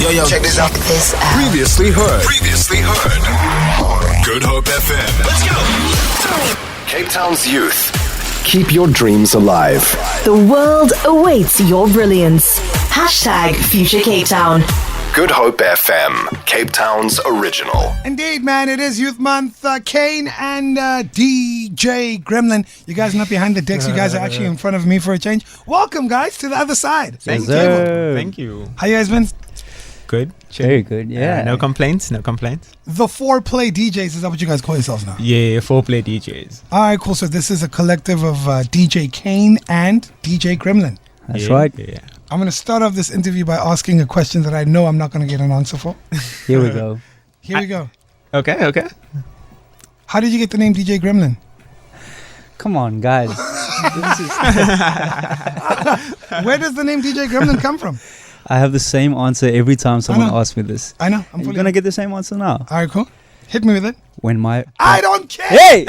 Yo, check this out. Previously heard. Good Hope FM. Let's go. Cape Town's youth. Keep your dreams alive. The world awaits your brilliance. Hashtag Future Cape Town. Good Hope FM, Cape Town's original. Indeed, man, it is Youth Month. KANE and DJ Gremlin. You guys are not behind the decks. You guys are actually in front of me for a change. Welcome, guys, to the other side. Thank you. Thank you. How you guys been? Good. Very good, yeah. No complaints. The FOREPLay DJs, is that what you guys call yourselves now? Yeah, FOREPLay DJs. All right, cool. So this is a collective of DJ KANE and DJ Gremlin. That's right. Yeah. I'm going to start off this interview by asking a question that I know I'm not going to get an answer for. Here we go. Here we go. Okay. How did you get the name DJ Gremlin? Come on, guys. Where does the name DJ Gremlin come from? I have the same answer every time someone asks me this. I know. You're going to get the same answer now. All right, cool. Hit me with it. I don't care. Hey!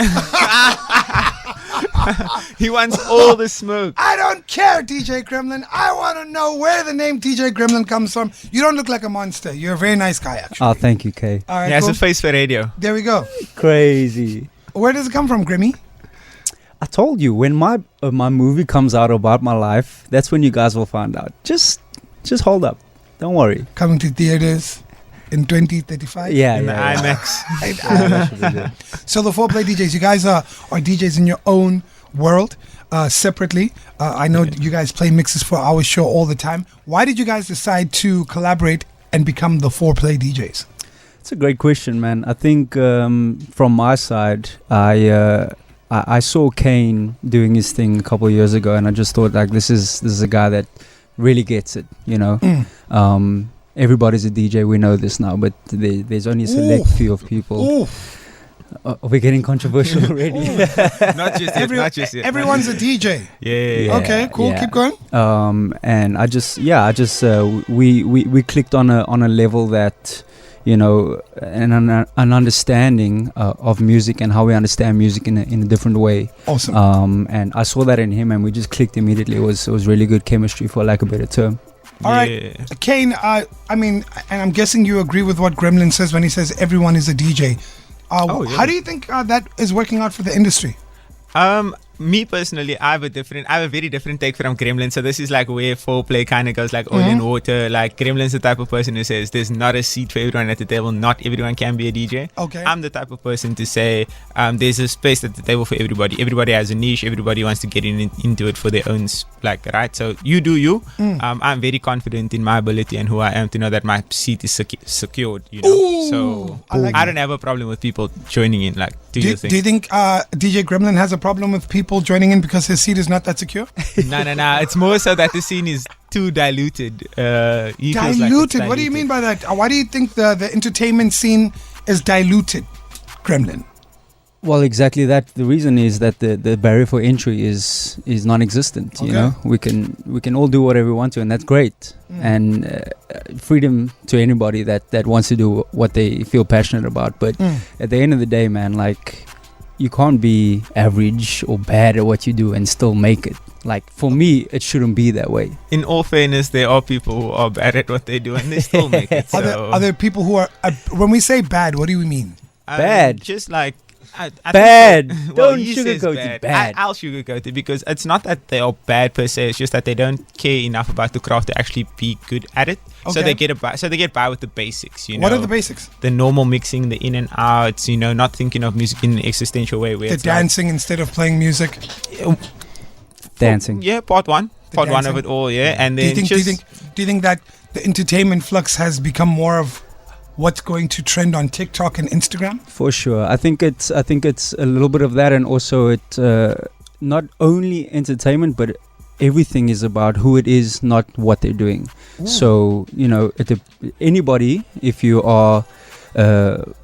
He wants all the smoke. I don't care, DJ Gremlin. I want to know where the name DJ Gremlin comes from. You don't look like a monster. You're a very nice guy, actually. Oh, thank you, Kay. All right, He has cool. a face for radio. There we go. Crazy. Where does it come from, Grimmy? I told you, when my movie comes out about my life, that's when you guys will find out. Just hold up. Don't worry. Coming to theaters in 2035? Yeah. In the IMAX. So the FOREPLay DJs, you guys are DJs in your own world, separately. I know you guys play mixes for our show all the time. Why did you guys decide to collaborate and become the FOREPLay DJs? It's a great question, man. I think from my side, I saw KANE doing his thing a couple of years ago, and I just thought, like, this is a guy that really gets it, you know. Everybody's a DJ, we know this now, but there's only a select few of people. We're getting controversial already. Not just yet. Everyone's a DJ. Yeah. Okay, cool. Yeah. Keep going. And we clicked on a level that, you know, an understanding of music and how we understand music in a different way. Awesome. And I saw that in him, and we just clicked immediately. It was really good chemistry, for lack of a better term. All right, KANE, I mean, and I'm guessing you agree with what Gremlin says when he says everyone is a DJ. How do you think that is working out for the industry? Me personally, I have a very different take from Gremlin. So this is like where FOREPLay kind of goes like oil and water. Like Gremlin's the type of person who says there's not a seat for everyone at the table. Not everyone can be a DJ. Okay. I'm the type of person to say there's a space at the table for everybody. Everybody has a niche. Everybody wants to get into it for their own, right? So you do you. I'm very confident in my ability and who I am to know that my seat is secured. You know. Ooh, so I don't have a problem with people joining in. Like, do your thing. Do you think DJ Gremlin has a problem with people joining in because his seat is not that secure? No. It's more so that the scene is too diluted. Diluted? What do you mean by that? Why do you think the entertainment scene is diluted, Gremlin? Well, exactly that. The reason is that the barrier for entry is non-existent. You know, we can all do whatever we want to, and that's great. And freedom to anybody that wants to do what they feel passionate about. But at the end of the day, man, like, you can't be average or bad at what you do and still make it. Like, for me, it shouldn't be that way. In all fairness, there are people who are bad at what they do and they still make it. Are there people who are... when we say bad, what do we mean? Bad. Just like... bad. Well, don't sugarcoat it. Bad. I'll sugarcoat it because it's not that they are bad per se. It's just that they don't care enough about the craft to actually be good at it. Okay. So they get by with the basics. You know, what are the basics? The normal mixing, the in and outs. You know, not thinking of music in an existential way. Where the dancing instead of playing music. Dancing. Yeah, part one of it all. Yeah, and then do you think that the entertainment flux has become more of what's going to trend on TikTok and Instagram? For sure. I think it's a little bit of that, and also it not only entertainment, but everything is about who it is, not what they're doing. Ooh. So, you know, anybody, if you are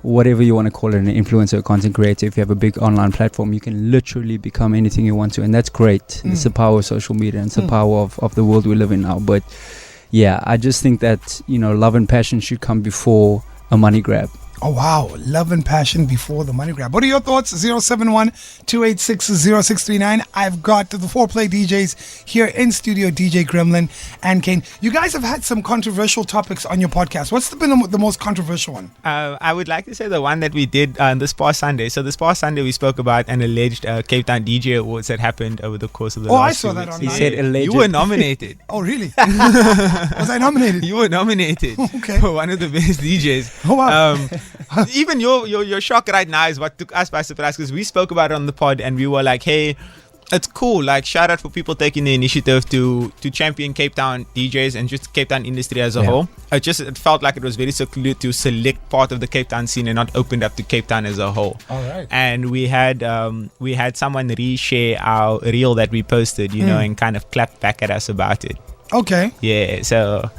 whatever you want to call it, an influencer, content creator, if you have a big online platform, you can literally become anything you want to, and that's great. It's the power of social media, and it's the power of the world we live in now. But yeah, I just think that, you know, love and passion should come before a money grab. Oh, wow. Love and passion before the money grab. What are your thoughts? 071-286-0639. I've got the FOREPLAY DJs here in studio, DJ Gremlin and KANE. You guys have had some controversial topics on your podcast. What's been the most controversial one? I would like to say the one that we did this past Sunday. So this past Sunday, we spoke about an alleged Cape Town DJ Awards that happened over the course of the last 2 weeks. I saw that online. He said alleged. You were nominated. Oh, really? Was I nominated? You were nominated Okay. for one of the best DJs. Oh, wow. Even your shock right now is what took us by surprise, because we spoke about it on the pod and we were like, hey, it's cool. Like, shout out for people taking the initiative to champion Cape Town DJs and just Cape Town industry as a whole. It felt like it was very secluded to select part of the Cape Town scene and not opened up to Cape Town as a whole. All right. And we had someone reshare our reel that we posted, and kind of clap back at us about it. Okay. Yeah, so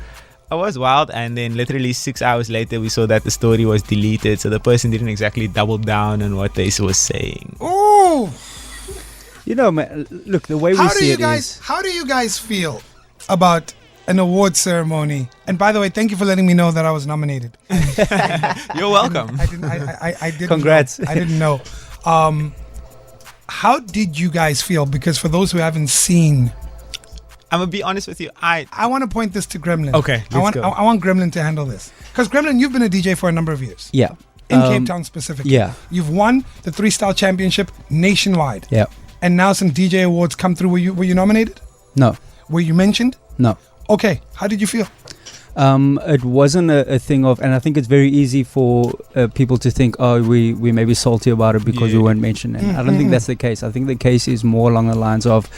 it was wild, and then literally 6 hours later we saw that the story was deleted, so the person didn't exactly double down on what they were saying. Oh, Man, look, the way we see it is... How do you guys feel about an award ceremony? And by the way, thank you for letting me know that I was nominated. You're welcome. I didn't. Congrats. I didn't know. How did you guys feel? Because for those who haven't seen, I'm gonna be honest with you. I want to point this to Gremlin. Okay, I let's go. want Gremlin to handle this, because Gremlin, you've been a DJ for a number of years. Yeah. In Cape Town specifically. Yeah. You've won the 3-Star Championship nationwide. Yeah. And now some DJ awards come through. Were you nominated? No. Were you mentioned? No. Okay. How did you feel? It wasn't a thing of, and I think it's very easy for people to think, oh, we may be salty about it because we weren't mentioned. And I don't think that's the case. I think the case is more along the lines of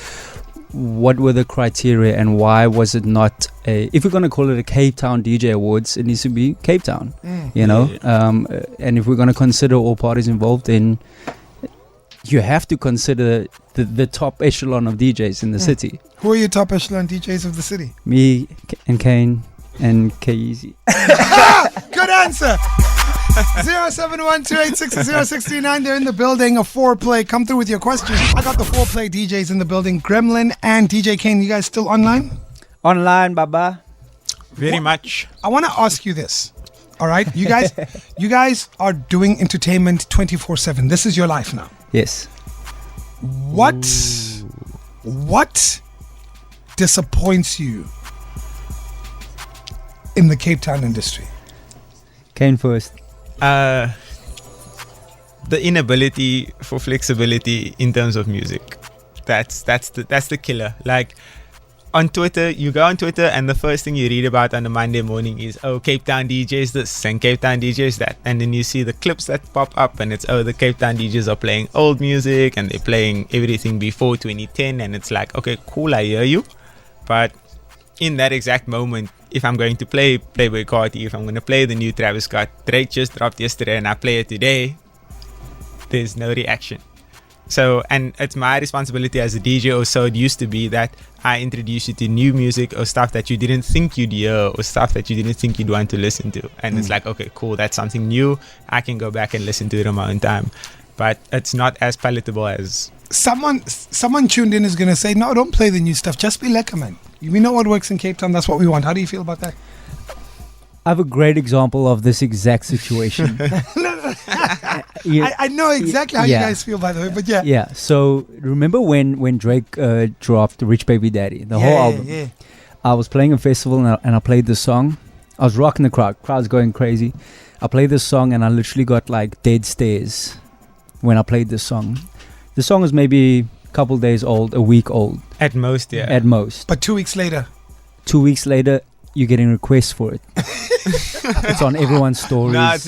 what were the criteria and why was it not if we're going to call it a Cape Town DJ Awards, it needs to be Cape Town, and if we're going to consider all parties involved, then you have to consider the top echelon of DJs in the city. Who are your top echelon DJs of the city? Me and KANE and Kyeezi. Good answer. 071-286-0639. They're in the building. A FOREPLAY. Come through with your questions. I got the FOREPLAY DJs in the building. Gremlin and DJ KANE. You guys still online? Online, Baba. very much. I want to ask you this. All right, you guys are doing entertainment 24/7. This is your life now. Yes. What disappoints you in the Cape Town industry? KANE first. The inability for flexibility in terms of music. That's the killer. Like on Twitter, you go on Twitter and the first thing you read about on a Monday morning is, oh, Cape Town DJs this and Cape Town DJs that. And then you see the clips that pop up and it's, oh, the Cape Town DJs are playing old music and they're playing everything before 2010. And it's like, okay, cool, I hear you. But in that exact moment, if I'm going to play Playboy Carti, if I'm going to play the new Travis Scott, Drake just dropped yesterday and I play it today, there's no reaction. So, and it's my responsibility as a DJ, or so it used to be, that I introduce you to new music or stuff that you didn't think you'd hear or stuff that you didn't think you'd want to listen to. And it's like, okay, cool, that's something new. I can go back and listen to it on my own time. But it's not as palatable as... Someone tuned in is going to say, no, don't play the new stuff. Just be lekker, man. We know what works in Cape Town. That's what we want. How do you feel about that? I have a great example of this exact situation. I know exactly how you guys feel, by the way, but yeah. Yeah, so remember when Drake dropped Rich Baby Daddy, the whole album? Yeah. I was playing a festival and I played this song. I was rocking the crowd's going crazy. I played this song and I literally got like dead stares when I played this song. The song is maybe a couple days old, a week old. At most, yeah. At most. But 2 weeks later? 2 weeks later, you're getting requests for it. It's on everyone's stories. Nah,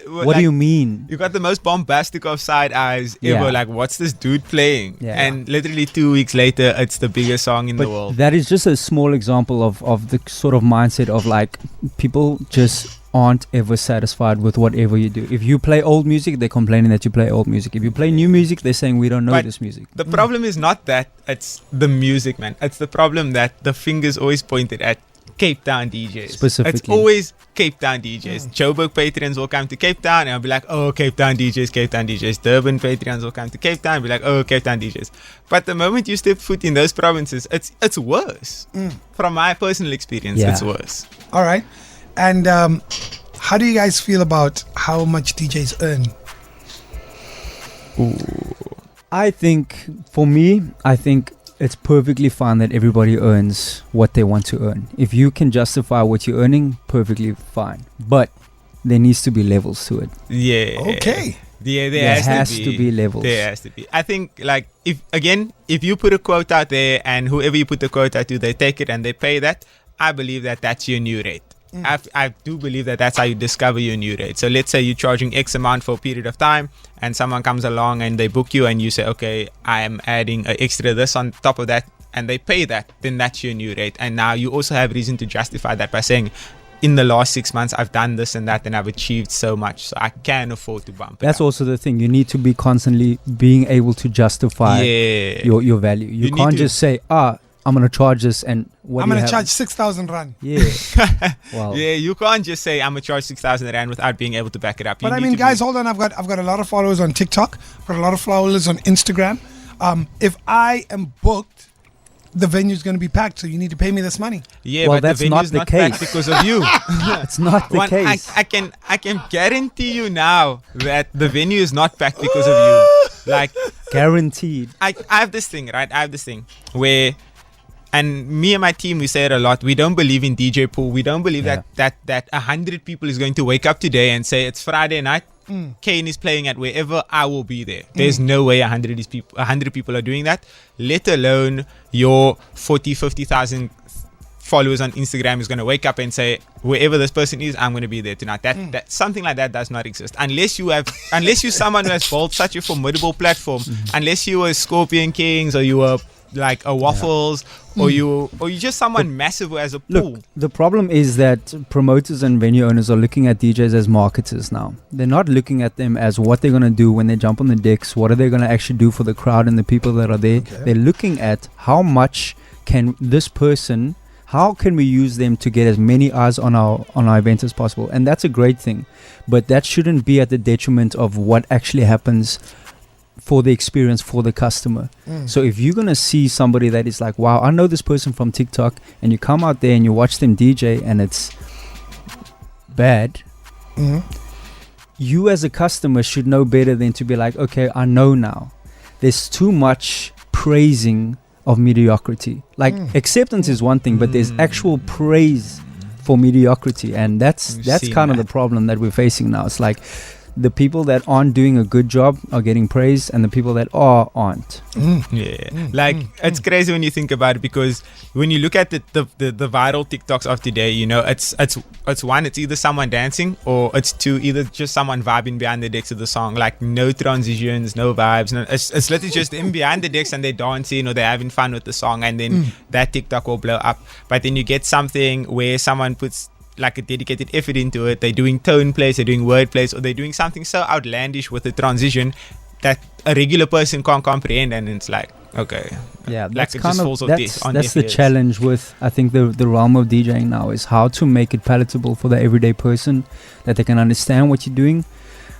what like, do you mean? You got the most bombastic of side eyes ever. Like, what's this dude playing? Yeah. And literally 2 weeks later, it's the biggest song in the world. That is just a small example of the sort of mindset of like, people just aren't ever satisfied with whatever you do. If you play old music, they're complaining that you play old music. If you play new music, they're saying we don't know this music. The problem is not that it's the music, man. It's the problem that the finger's always pointed at Cape Town DJs. Specifically. It's always Cape Town DJs. Joburg patrons will come to Cape Town and I'll be like, oh, Cape Town DJs, Cape Town DJs. Durban patrons will come to Cape Town and be like, oh, Cape Town DJs. But the moment you step foot in those provinces, it's worse. From my personal experience, it's worse. All right. And How do you guys feel about how much DJs earn? I think, for me, it's perfectly fine that everybody earns what they want to earn. If you can justify what you're earning, perfectly fine. But there needs to be levels to it. Yeah. Okay. Yeah, There has to be levels. There has to be. I think, like, if you put a quote out there and whoever you put the quote out to, they take it and they pay that, I believe that that's your new rate. I do believe that that's how you discover your new rate. So let's say you're charging X amount for a period of time and someone comes along and they book you and you say, okay, I am adding an extra this on top of that, and they pay that, then that's your new rate. And now you also have reason to justify that by saying, in the last 6 months, I've done this and that, and I've achieved so much, so I can afford to bump it That's up. also the thing. You need to be constantly being able to justify your value. You can't just say, I'm going to charge this and what I'm going to charge 6,000 rand. Yeah. Wow. Yeah, you can't just say I'm going to charge 6,000 rand without being able to back it up. But I mean, guys, hold on. I've got a lot of followers on TikTok. I've got a lot of followers on Instagram. If I am booked, the venue's going to be packed, so you need to pay me this money. Yeah, Well, but that's the not venue's the not case. packed because of you. It's not the case. I can guarantee you now that the venue is not packed because of you. Like, Guaranteed. I have this thing, right? I have this thing where, and me and my team, we say it a lot. We don't believe in DJ pool. We don't believe that 100 people is going to wake up today and say it's Friday night. KANE is playing at wherever, I will be there. There's no way 100 people are doing that, let alone your 40, 50,000 followers on Instagram is going to wake up and say, wherever this person is, I'm going to be there tonight. That something like that does not exist unless you're someone who has built such a formidable platform. Unless you were Scorpion Kings, or you were like a Waffles, or you're just someone massive who has a pool. Look, the problem is that promoters and venue owners are looking at DJs as marketers now. They're not looking at them as what they're going to do when they jump on the decks. What are they going to actually do for the crowd and the people that are there? Okay. They're looking at how much can this person, how can we use them to get as many eyes on our event as possible? And that's a great thing. But that shouldn't be at the detriment of what actually happens for the experience for the customer. So if you're going to see somebody that is like, wow, I know this person from TikTok, and you come out there and you watch them DJ and it's bad, you as a customer should know better than to be like, okay, I know now. There's too much praising of mediocrity. Like acceptance is one thing, but there's actual praise for mediocrity, and that's kind of the problem that we're facing now. It's like the people that aren't doing a good job are getting praised, and the people that aren't. It's crazy when you think about it, because when you look at the viral TikToks of today, you know, it's one, it's either someone dancing, or it's two, either just someone vibing behind the decks of the song, like no transitions, no vibes, it's literally just them behind the decks and they're dancing or they're having fun with the song, and then that TikTok will blow up. But then you get something where someone puts like a dedicated effort into it. They're doing tone plays, they're doing word plays, or they're doing something so outlandish with the transition that a regular person can't comprehend, and it's like, okay, that's it kind just of falls on that's the deaf ears. challenge with, I think, the realm of DJing now, is how to make it palatable for the everyday person, that they can understand what you're doing.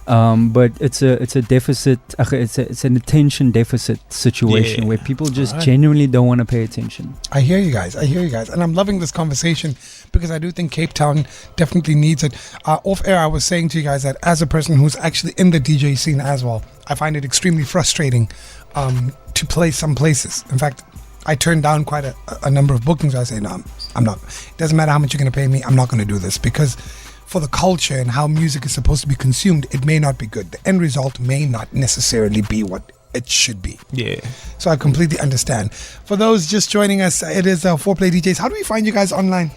But it's a deficit. It's an attention deficit situation where people just genuinely don't want to pay attention. I hear you guys, and I'm loving this conversation, because I do think Cape Town definitely needs it. Off air, I was saying to you guys that as a person who's actually in the DJ scene as well, I find it extremely frustrating to play some places. In fact, I turned down quite a number of bookings. I say, no, I'm not. It doesn't matter how much you're going to pay me. I'm not going to do this, because for the culture and how music is supposed to be consumed, it may not be good. The end result may not necessarily be what it should be. Yeah. So I completely understand. For those just joining us, it is FOREPLAY DJs. How do we find you guys online?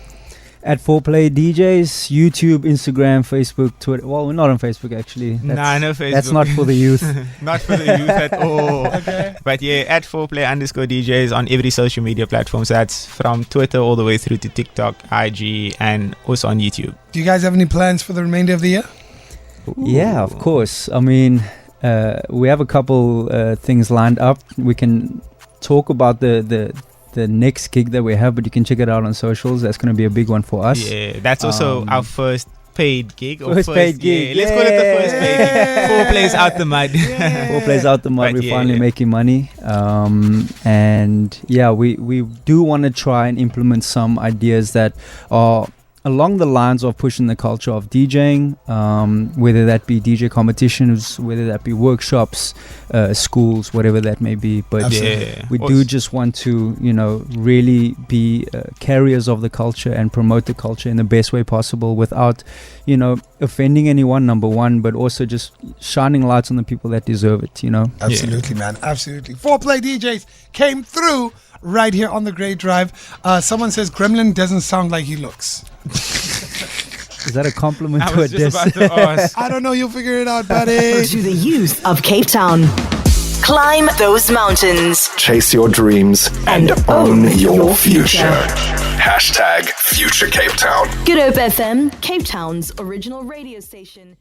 At FOREPLAY DJs, YouTube, Instagram, Facebook, Twitter. Well, we're not on Facebook, actually. No Facebook. That's not for the youth. Not for the youth at all. Okay. But yeah, at FOREPLAY_DJs on every social media platform. So that's from Twitter all the way through to TikTok, IG, and also on YouTube. Do you guys have any plans for the remainder of the year? Yeah, of course. I mean, we have a couple things lined up. We can talk about the next gig that we have, but you can check it out on socials. That's going to be a big one for us. Yeah, that's also our first paid gig. First paid gig. Let's call it the first paid gig. FOREPLAY's out the mud. FOREPLAY's out the mud. We're finally making money. And yeah, we do want to try and implement some ideas that are along the lines of pushing the culture of DJing, whether that be DJ competitions, whether that be workshops, schools, whatever that may be. But we do just want to, really be carriers of the culture and promote the culture in the best way possible without, offending anyone, number one, but also just shining lights on the people that deserve it, Absolutely, man. Absolutely. Foreplay DJs came through right here on the Great Drive. Someone says Gremlin doesn't sound like he looks. Is that a compliment I to a was just about to ask. I don't know. You'll figure it out, buddy. To the youth of Cape Town. Climb those mountains. Chase your dreams and own your future. Hashtag Future Cape Town. Good Hope FM, Cape Town's original radio station.